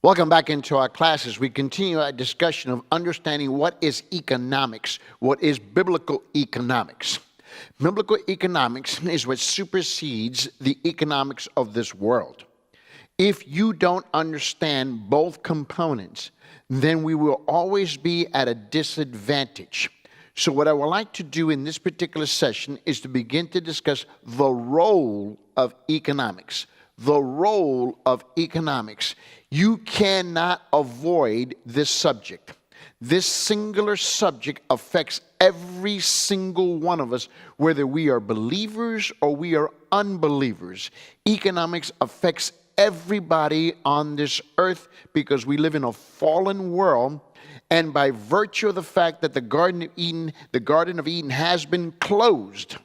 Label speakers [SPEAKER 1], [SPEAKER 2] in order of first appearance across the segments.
[SPEAKER 1] Welcome back into our classes. We continue our discussion of understanding what is economics, what is biblical economics. Biblical economics is what supersedes the economics of this world. If you don't understand both components, then we will always be at a disadvantage. So what I would like to do in this particular session is to begin to discuss the role of economics. The role of economics. You cannot avoid this subject. This singular subject affects every single one of us, whether we are believers or we are unbelievers. Economics affects everybody on this earth because we live in a fallen world, and by virtue of the fact that the Garden of Eden has been closed,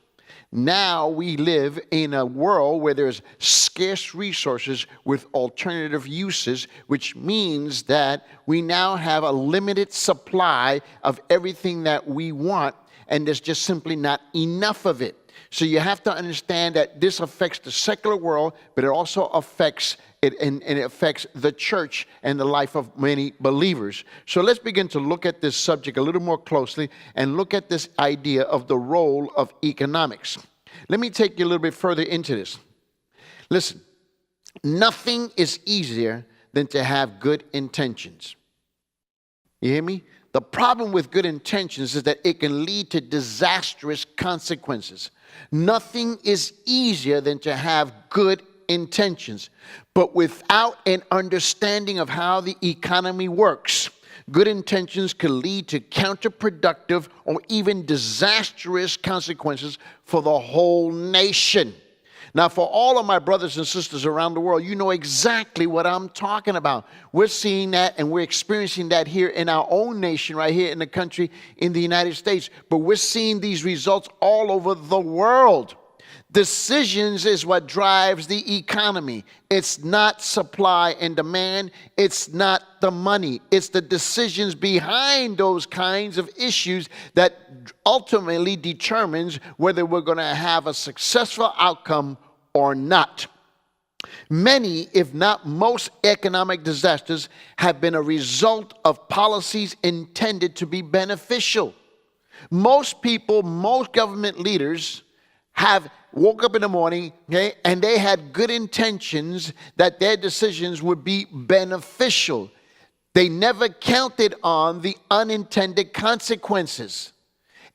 [SPEAKER 1] now we live in a world where there's scarce resources with alternative uses, which means that we now have a limited supply of everything that we want, and there's just simply not enough of it. So you have to understand that this affects the secular world, but it also affects it, and it affects the church and the life of many believers. So let's begin to look at this subject a little more closely and look at this idea of the role of economics. Let me take you a little bit further into this. Listen, nothing is easier than to have good intentions. You hear me? The problem with good intentions is that it can lead to disastrous consequences. Nothing is easier than to have good intentions. But without an understanding of how the economy works, good intentions can lead to counterproductive or even disastrous consequences for the whole nation. Now, for all of my brothers and sisters around the world, you know exactly what I'm talking about. We're seeing that and we're experiencing that here in our own nation, right here in the country, in the United States. But we're seeing these results all over the world. Decisions is what drives the economy. It's not supply and demand. It's not the money. It's the decisions behind those kinds of issues that ultimately determines whether we're going to have a successful outcome or not. Many, if not most, economic disasters have been a result of policies intended to be beneficial. Most people, most government leaders have woke up in the morning, okay, and they had good intentions that their decisions would be beneficial. They never counted on the unintended consequences.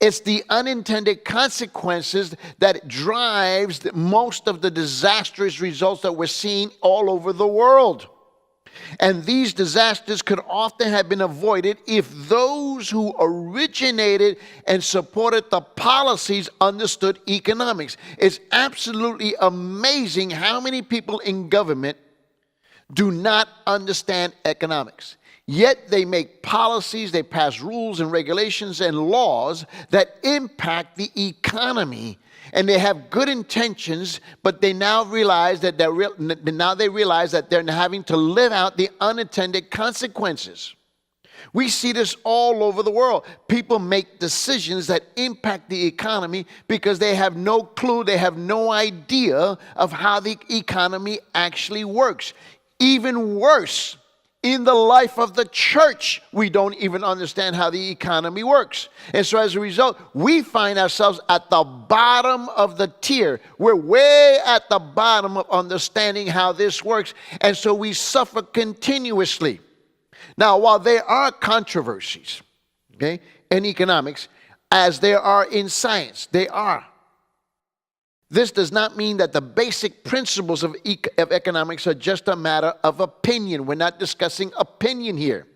[SPEAKER 1] It's the unintended consequences that drives most of the disastrous results that we're seeing all over the world. And these disasters could often have been avoided if those who originated and supported the policies understood economics. It's absolutely amazing how many people in government do not understand economics. Yet they make policies, they pass rules and regulations and laws that impact the economy. And they have good intentions, but they now realize that they're having to live out the unintended consequences. We see this all over the world. People make decisions that impact the economy because they have no clue, they have no idea of how the economy actually works. Even worse, in the life of the church, we don't even understand how the economy works. And so as a result, we find ourselves at the bottom of the tier. We're way at the bottom of understanding how this works. And so we suffer continuously. Now, while there are controversies, okay, in economics, as there are in science, this does not mean that the basic principles of economics are just a matter of opinion. We're not discussing opinion here.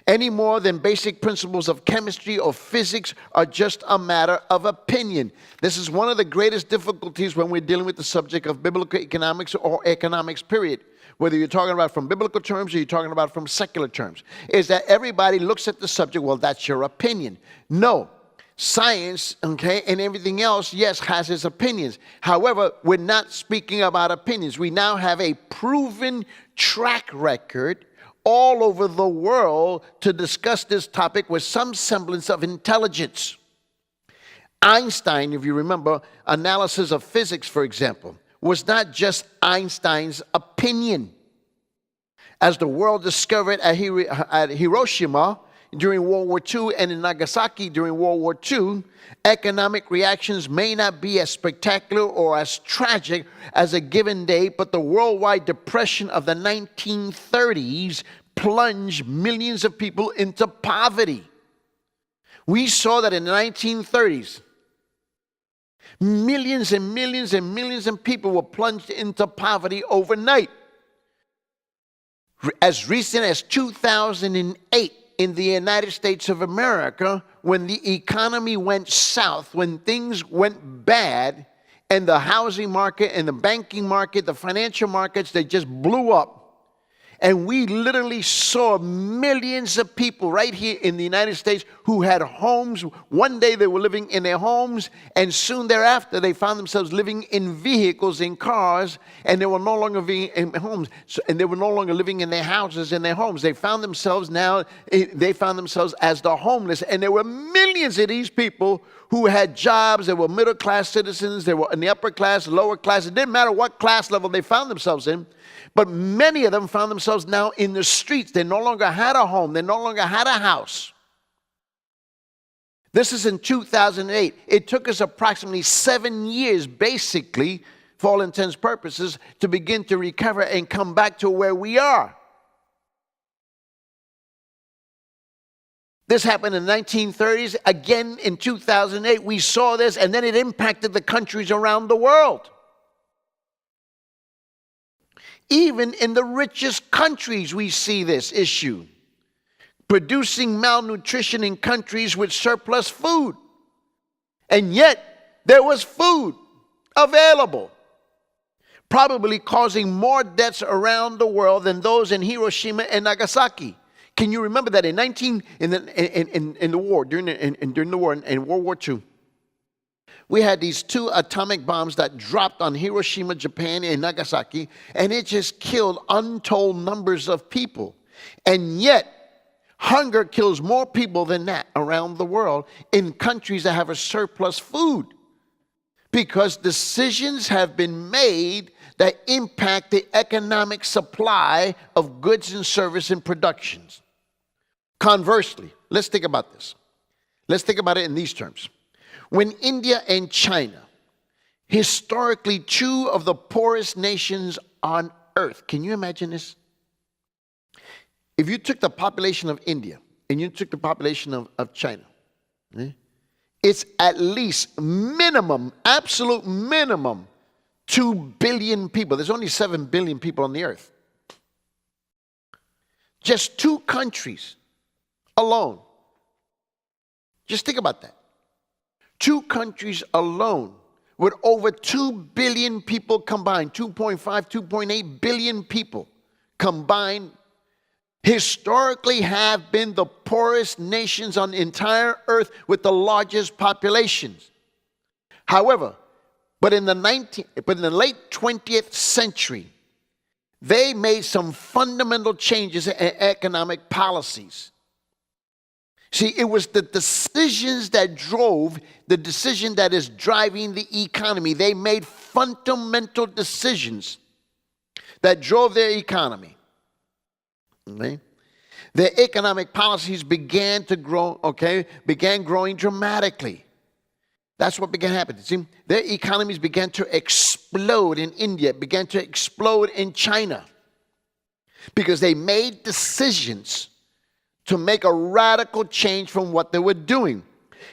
[SPEAKER 1] Any more than basic principles of chemistry or physics are just a matter of opinion. This is one of the greatest difficulties when we're dealing with the subject of biblical economics or economics, period. Whether you're talking about from biblical terms or you're talking about from secular terms, is that everybody looks at the subject, well, that's your opinion. No. Science, okay, and everything else, yes, has its opinions. However, we're not speaking about opinions. We now have a proven track record all over the world to discuss this topic with some semblance of intelligence. Einstein, if you remember, analysis of physics, for example, was not just Einstein's opinion. as the world discovered at Hiroshima during World War II and in Nagasaki during World War II, economic reactions may not be as spectacular or as tragic as a given day, but the worldwide depression of the 1930s plunged millions of people into poverty. We saw that in the 1930s, millions and millions and millions of people were plunged into poverty overnight. As recent as 2008 in the United States of America, when the economy went south, when things went bad, and the housing market and the banking market, the financial markets, they just blew up. And we literally saw millions of people right here in the United States who had homes. One day they were living in their homes, and soon thereafter they found themselves living in vehicles, in cars, and they were no longer living in homes. And they were no longer living in their houses, in their homes. They found themselves as the homeless. And there were millions of these people who had jobs. They were middle-class citizens. They were in the upper class, lower class. It didn't matter what class level they found themselves in. But many of them found themselves now in the streets. They no longer had a home. They no longer had a house. This is in 2008. It took us approximately 7 years, basically, for all intents and purposes, to begin to recover and come back to where we are. This happened in the 1930s. Again, in 2008, we saw this, and then it impacted the countries around the world. Even in the richest countries, we see this issue. Producing malnutrition in countries with surplus food. And yet, there was food available, probably causing more deaths around the world than those in Hiroshima and Nagasaki. Can you remember that in World War II? We had these 2 atomic bombs that dropped on Hiroshima, Japan, and Nagasaki, and it just killed untold numbers of people. And yet, hunger kills more people than that around the world in countries that have a surplus food, because decisions have been made that impact the economic supply of goods and service and productions. Conversely, let's think about this. Let's think about it in these terms. When India and China, historically 2 of the poorest nations on earth, can you imagine this? If you took the population of India and you took the population of China, it's at least minimum, absolute minimum, 2 billion people. There's only 7 billion people on the earth. Just 2 countries alone. Just think about that. 2 countries alone with over 2 billion people combined, 2.5, 2.8 billion people combined, historically have been the poorest nations on the entire earth with the largest populations. However, but in the late 20th century, they made some fundamental changes in economic policies. See, it was the decisions that drove the decision that is driving the economy. They made fundamental decisions that drove their economy. Okay? Their economic policies began growing dramatically. That's what began happening. See, their economies began to explode in India, began to explode in China, because they made decisions to make a radical change from what they were doing.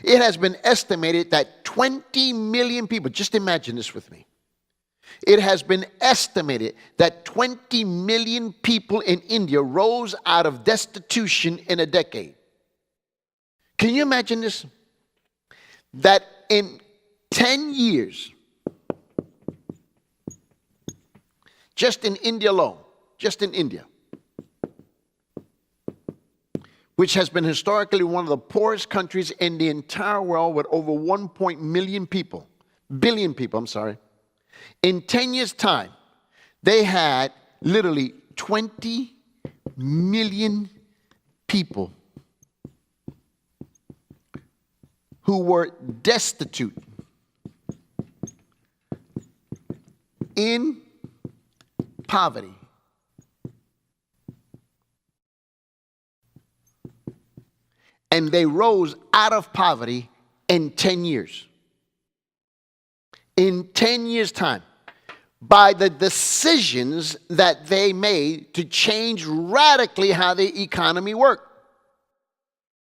[SPEAKER 1] It has been estimated that 20 million people, just imagine this with me. It has been estimated that 20 million people in India rose out of destitution in a decade. Can you imagine this? That in 10 years, just in India alone, just in India, which has been historically one of the poorest countries in the entire world with over 1 billion people. In 10 years' time, they had literally 20 million people who were destitute, in poverty. and they rose out of poverty in 10 years. In 10 years' time, by the decisions that they made to change radically how the economy worked.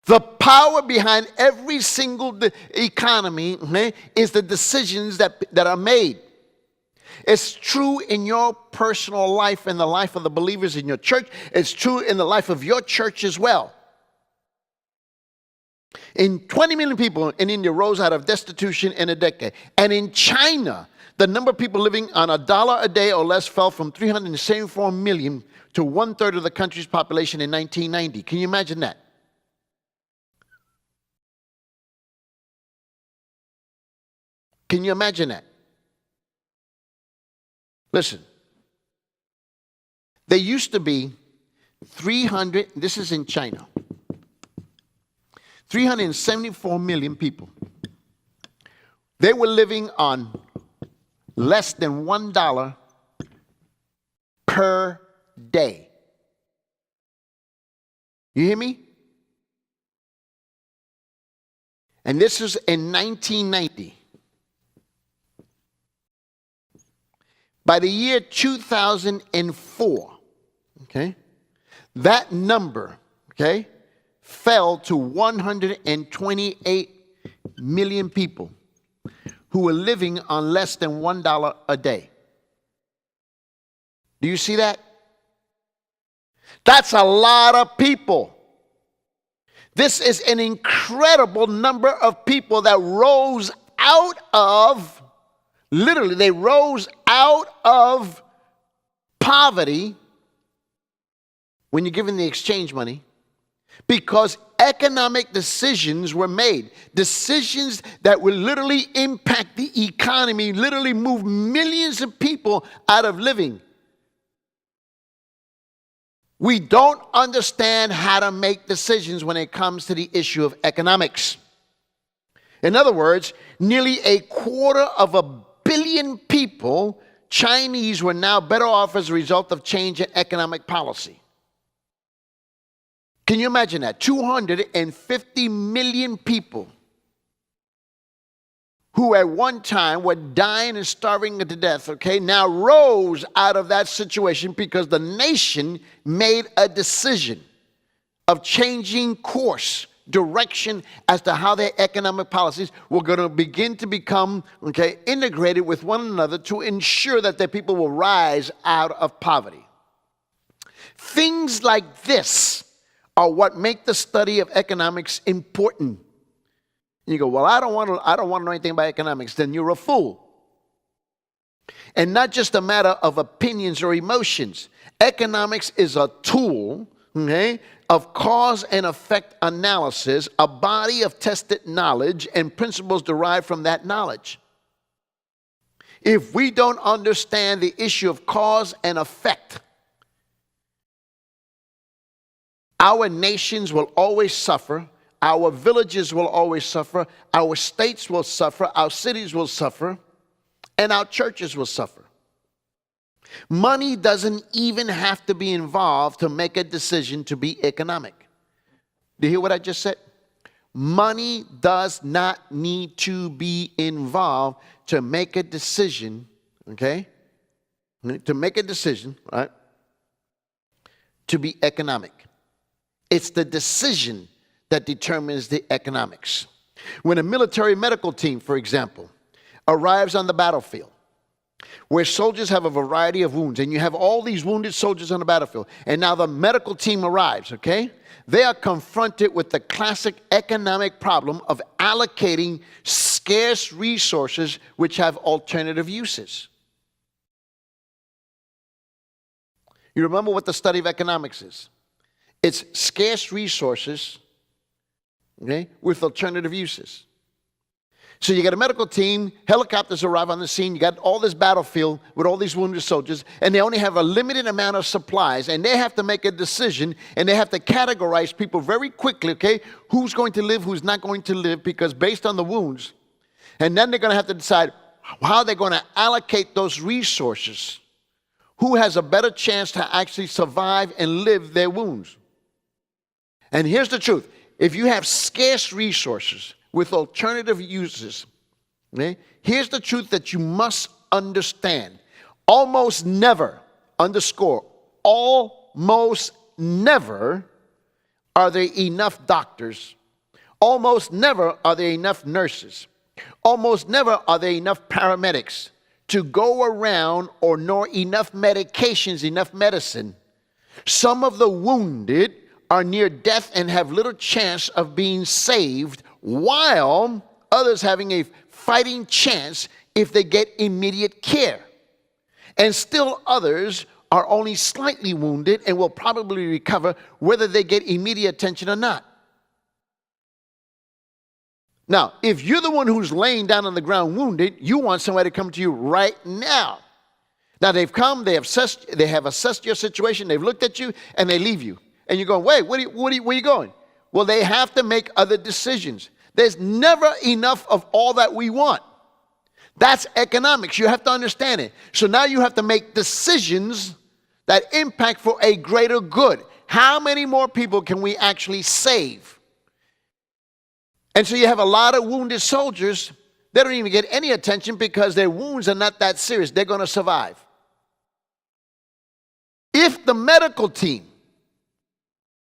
[SPEAKER 1] The power behind every single economy is the decisions that are made. It's true in your personal life and the life of the believers in your church. It's true in the life of your church as well. 20 million people in India rose out of destitution in a decade. And in China, the number of people living on $1 a day or less fell from 374 million to 1/3 of the country's population in 1990. Can you imagine that? Can you imagine that? Listen, there used to be 300, this is in China, 374 million people. They were living on less than $1 per day. You hear me? And this was in 1990. By the year 2004, that number, fell to 128 million people who were living on less than $1 a day. Do you see that? That's a lot of people. This is an incredible number of people that rose out of, literally, they rose out of poverty when you're given the exchange money, because economic decisions were made. Decisions that will literally impact the economy, literally move millions of people out of living. We don't understand how to make decisions when it comes to the issue of economics. In other words, nearly 250 million people, Chinese, were now better off as a result of change in economic policy. Can you imagine that? 250 million people who at one time were dying and starving to death, now rose out of that situation because the nation made a decision of changing course, direction as to how their economic policies were going to begin to become integrated with one another to ensure that their people will rise out of poverty. Things like this are what make the study of economics important. You go, well, I don't want to know anything about economics. Then you're a fool. And not just a matter of opinions or emotions. Economics is a tool, of cause and effect analysis, a body of tested knowledge and principles derived from that knowledge. If we don't understand the issue of cause and effect, our nations will always suffer, our villages will always suffer, our states will suffer, our cities will suffer, and our churches will suffer. Money doesn't even have to be involved to make a decision to be economic. Do you hear what I just said? Money does not need to be involved to make a decision, to make a decision, right, to be economic. It's the decision that determines the economics. When a military medical team, for example, arrives on the battlefield, where soldiers have a variety of wounds, and you have all these wounded soldiers on the battlefield, and now the medical team arrives, they are confronted with the classic economic problem of allocating scarce resources which have alternative uses. You remember what the study of economics is? It's scarce resources, with alternative uses. So you got a medical team, helicopters arrive on the scene, you got all this battlefield with all these wounded soldiers, and they only have a limited amount of supplies, and they have to make a decision, and they have to categorize people very quickly, who's going to live, who's not going to live, because based on the wounds. And then they're going to have to decide how they're going to allocate those resources. Who has a better chance to actually survive and live their wounds? And here's the truth. if you have scarce resources with alternative uses, okay, here's the truth that you must understand. Almost never, underscore, almost never are there enough doctors. Almost never are there enough nurses. Almost never are there enough paramedics to go around, or nor enough medications, enough medicine. Some of the wounded are near death and have little chance of being saved, while others having a fighting chance if they get immediate care. And still others are only slightly wounded and will probably recover whether they get immediate attention or not. Now, if you're the one who's laying down on the ground wounded, you want somebody to come to you right now. Now, they've come, they have assessed your situation, they've looked at you, and they leave you. And you're going, wait, where are you going? Well, they have to make other decisions. There's never enough of all that we want. That's economics. You have to understand it. So now you have to make decisions that impact for a greater good. How many more people can we actually save? And so you have a lot of wounded soldiers. They don't even get any attention because their wounds are not that serious. They're going to survive. If the medical team,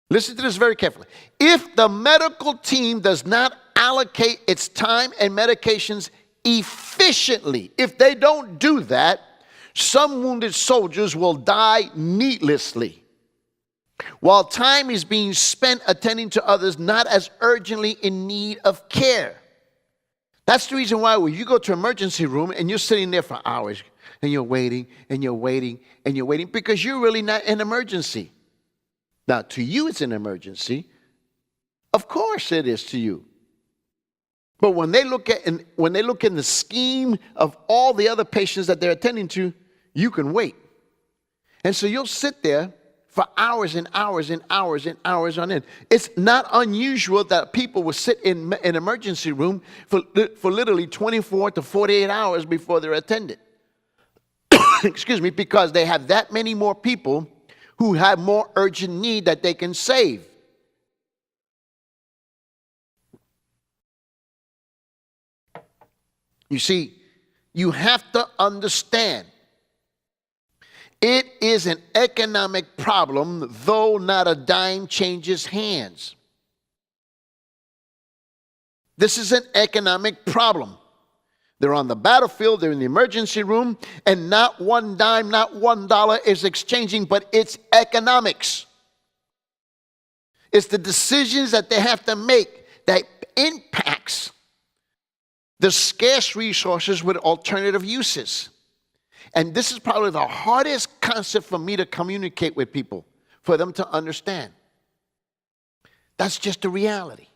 [SPEAKER 1] listen to this very carefully, if the medical team does not allocate its time and medications efficiently, if they don't do that, some wounded soldiers will die needlessly, while time is being spent attending to others not as urgently in need of care. That's the reason why when you go to emergency room and you're sitting there for hours and you're waiting and you're waiting and you're waiting because you're really not an emergency. Now, to you it's an emergency. Of course it is to you. But when they look in the scheme of all the other patients that they're attending to, you can wait. And so you'll sit there for hours and hours and hours and hours on end. It's not unusual that people will sit in an emergency room for literally 24 to 48 hours before they're attended. Excuse me, because they have that many more people who have more urgent need that they can save. You see, you have to understand, it is an economic problem, though not a dime changes hands. This is an economic problem. They're on the battlefield, they're in the emergency room, and not one dime, not $1 is exchanging, but it's economics. It's the decisions that they have to make that impacts the scarce resources with alternative uses. And this is probably the hardest concept for me to communicate with people, for them to understand. That's just the reality.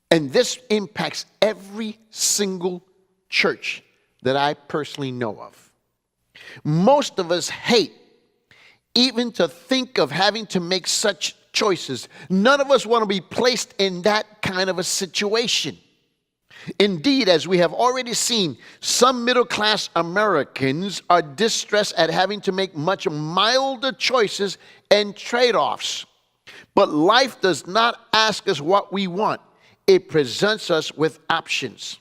[SPEAKER 1] And this impacts every single church that I personally know of. Most of us hate even to think of having to make such choices. None of us want to be placed in that kind of a situation. Indeed, as we have already seen, some middle-class Americans are distressed at having to make much milder choices and trade-offs. But life does not ask us what we want. It presents us with options.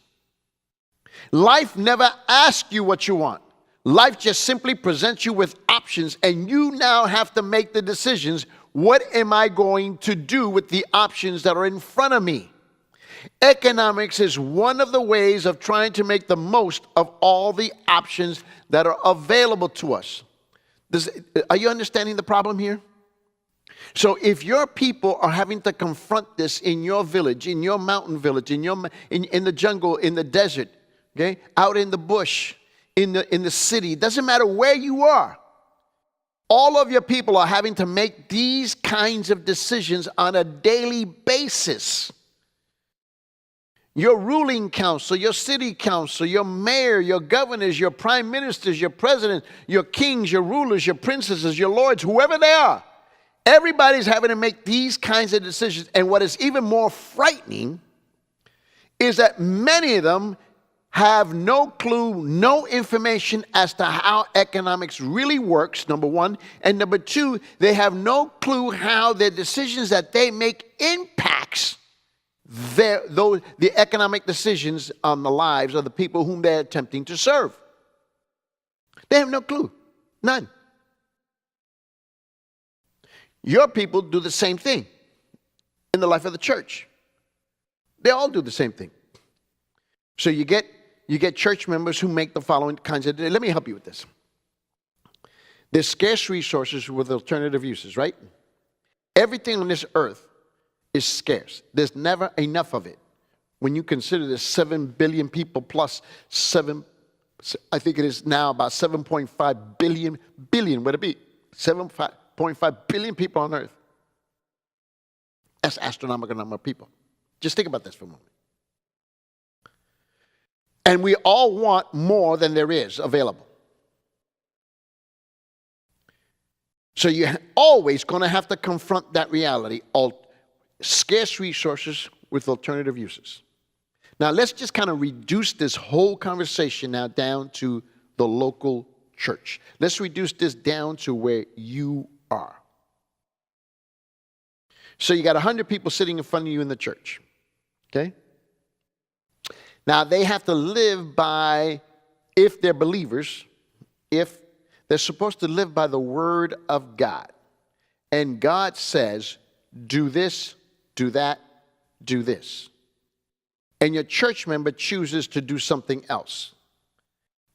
[SPEAKER 1] Life never asks you what you want. Life just simply presents you with options, and you now have to make the decisions. What am I going to do with the options that are in front of me? Economics is one of the ways of trying to make the most of all the options that are available to us. Are you understanding the problem here? So if your people are having to confront this in your village, in your mountain village, in the jungle, in the desert, okay, out in the bush, in the city, it doesn't matter where you are. All of your people are having to make these kinds of decisions on a daily basis. Your ruling council, your city council, your mayor, your governors, your prime ministers, your presidents, your kings, your rulers, your princesses, your lords, whoever they are. Everybody's having to make these kinds of decisions. And what is even more frightening is that many of them have no clue, no information as to how economics really works, number one. And number two, they have no clue how the decisions that they make impacts the economic decisions on the lives of the people whom they're attempting to serve. They have no clue. None. Your people do the same thing in the life of the church. They all do the same thing. So you get church members who make the following kinds of... Let me help you with this. There's scarce resources with alternative uses, right? Everything on this earth is scarce. There's never enough of it. When you consider there's 7 billion people plus I think it is now about 7.5 billion, would it be? 7.5 billion people on earth. That's an astronomical number of people. Just think about this for a moment. And we all want more than there is available. So you're always going to have to confront that reality. Scarce resources with alternative uses. Now let's just kind of reduce this whole conversation now down to the local church. Let's reduce this down to where you are. So you got 100 people sitting in front of you in the church. Okay? Now they have to live by, if they're believers, if they're supposed to live by the word of God. And God says, do this, do that, do this. And your church member chooses to do something else.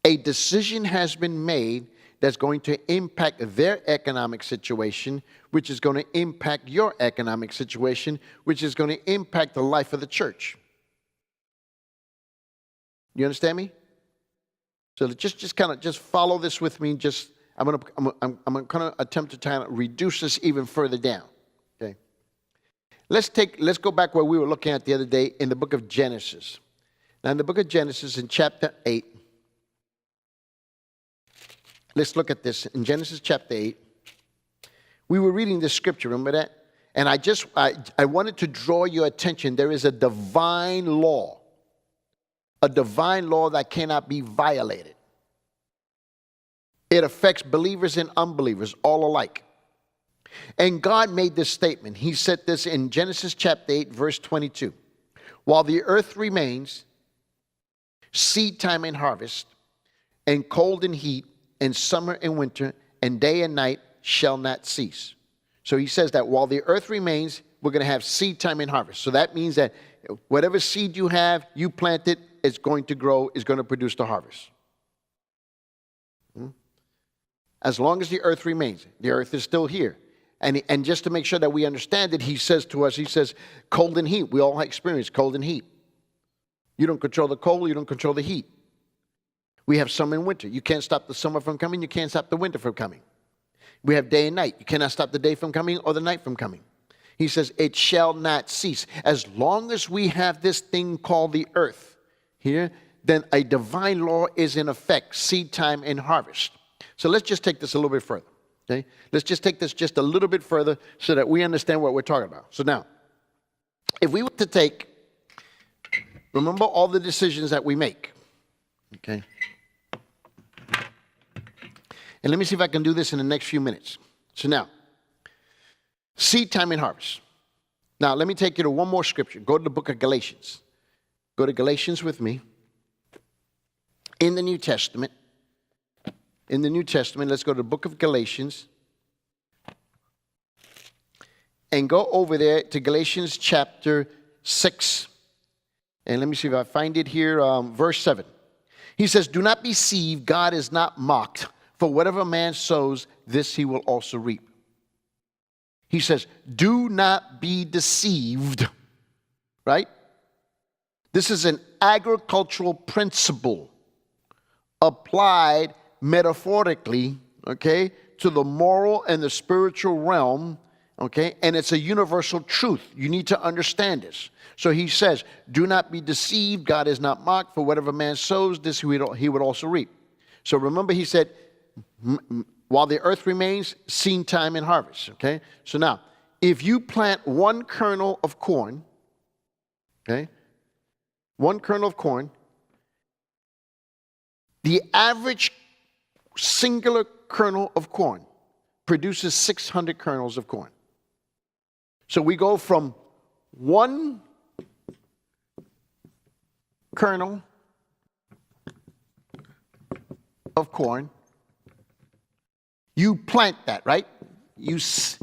[SPEAKER 1] A decision has been made that's going to impact their economic situation, which is going to impact your economic situation, which is going to impact the life of the church. You understand me? So just kind of follow this with me. I'm going to attempt to kind of reduce this even further down. Okay. Let's go back where we were looking at the other day in the book of Genesis. Now in the book of Genesis in chapter 8, let's look at this. In Genesis chapter 8, we were reading this scripture, remember that? And I wanted to draw your attention. There is a divine law that cannot be violated. It affects believers and unbelievers all alike. And God made this statement. He said this in Genesis chapter 8, verse 22. While the earth remains, seed time and harvest, and cold and heat, and summer and winter, and day and night shall not cease. So he says that while the earth remains, we're going to have seed time and harvest. So that means that whatever seed you have, you plant it, it's going to grow, is going to produce the harvest. As long as the earth remains, the earth is still here. And just to make sure that we understand it, he says to us, he says, cold and heat. We all experience cold and heat. You don't control the cold, you don't control the heat. We have summer and winter. You can't stop the summer from coming, you can't stop the winter from coming. We have day and night. You cannot stop the day from coming or the night from coming. He says, it shall not cease. As long as we have this thing called the earth here, then a divine law is in effect, seed time and harvest. So let's just take this a little bit further. Okay? Let's just take this just a little bit further so that we understand what we're talking about. So now, if we were to remember all the decisions that we make. Okay? And let me see if I can do this in the next few minutes. So now, seed time and harvest. Now, let me take you to one more scripture. Go to the book of Galatians. Go to Galatians with me. In the New Testament. Let's go to the book of Galatians. And go over there to Galatians chapter 6. And let me see if I find it here. Verse 7. He says, do not be deceived. God is not mocked. For whatever man sows, this he will also reap. He says, do not be deceived. Right? This is an agricultural principle applied metaphorically, okay, to the moral and the spiritual realm, okay, and it's a universal truth. You need to understand this. So he says, do not be deceived. God is not mocked. For whatever man sows, this he would also reap. So remember, he said, while the earth remains, seed time and harvest, okay? So now, if you plant one kernel of corn, okay, one kernel of corn, The average singular kernel of corn produces 600 kernels of corn. So we go from one kernel of corn. You plant that, right? It's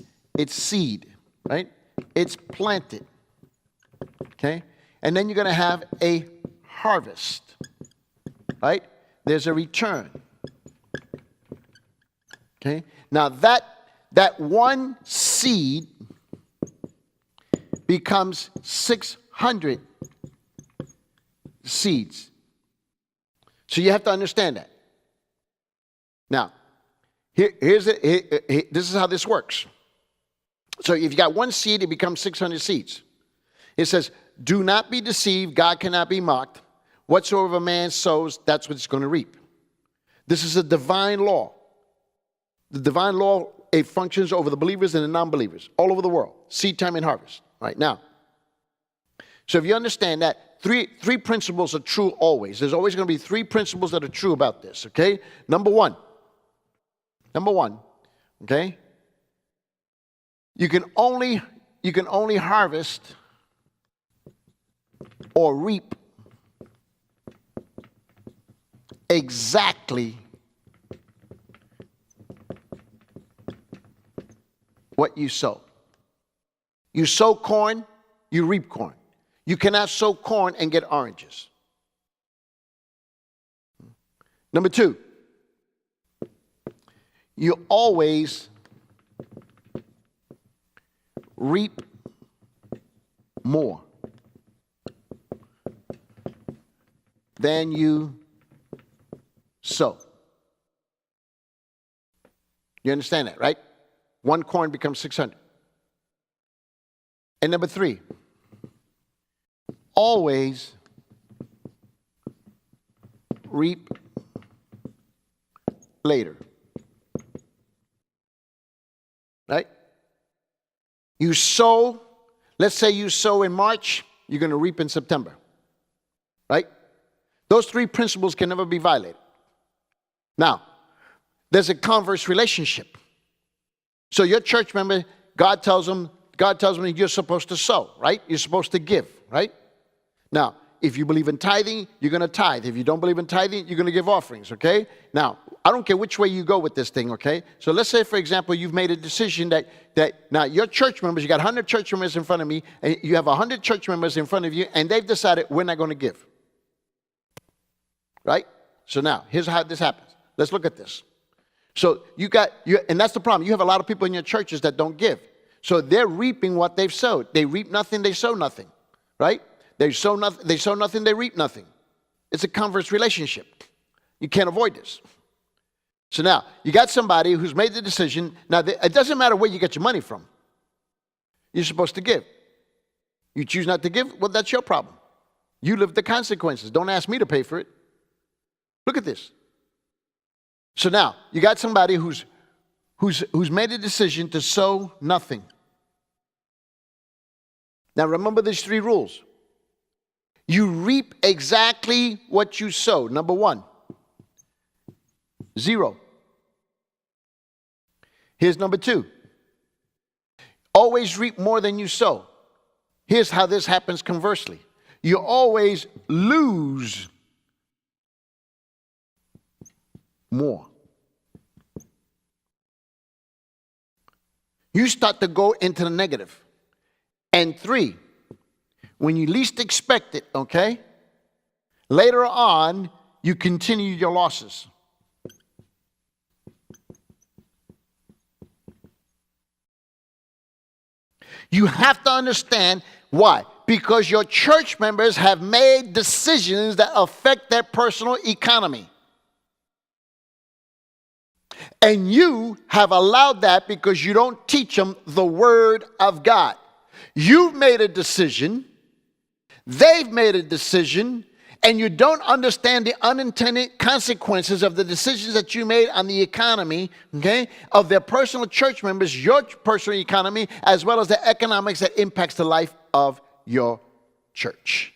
[SPEAKER 1] seed, right? It's planted, okay? And then you're going to have a harvest, right? There's a return, okay? Now that one seed becomes 600 seeds. So you have to understand that. Now, this is how this works. So if you got one seed, it becomes 600 seeds. It says, do not be deceived, God cannot be mocked. Whatsoever a man sows, that's what he's going to reap. This is a divine law. The divine law, it functions over the believers and the non-believers all over the world. Seed time and harvest. Right now. So if you understand that, three principles are true always. There's always going to be three principles that are true about this, okay? Number one, okay? You can only harvest or reap exactly what you sow. You sow corn, you reap corn. You cannot sow corn and get oranges. Number two, you always reap more than you sow. You understand that, right? One corn becomes 600. And number three, always reap later. Right? You sow, let's say you sow in March, you're going to reap in September. Right? Those three principles can never be violated. Now, there's a converse relationship. So your church member, God tells them you're supposed to sow, right? You're supposed to give, right? Now, if you believe in tithing, you're going to tithe. If you don't believe in tithing, you're going to give offerings, okay? Now, I don't care which way you go with this thing, okay? So let's say, for example, you've made a decision that now your church members, you got 100 church members in front of me, and you have 100 church members in front of you, and they've decided we're not going to give. Right? So now, here's how this happens. Let's look at this. So and that's the problem. You have a lot of people in your churches that don't give. So they're reaping what they've sowed. They reap nothing, they sow nothing. Right? They sow nothing, they reap nothing. It's a converse relationship. You can't avoid this. So now, you got somebody who's made the decision. Now, it doesn't matter where you get your money from. You're supposed to give. You choose not to give, well, that's your problem. You live the consequences. Don't ask me to pay for it. Look at this. So now, you got somebody who's made a decision to sow nothing. Now, remember these three rules. You reap exactly what you sow. Number one, 0. Here's number 2. Always reap more than you sow. Here's how this happens conversely. You always lose more. You start to go into the negative. And 3, when you least expect it, okay, later on, you continue your losses. You have to understand why. Because your church members have made decisions that affect their personal economy. And you have allowed that because you don't teach them the Word of God. You've made a decision, they've made a decision, and you don't understand the unintended consequences of the decisions that you made on the economy, okay, of their personal church members, your personal economy, as well as the economics that impacts the life of your church.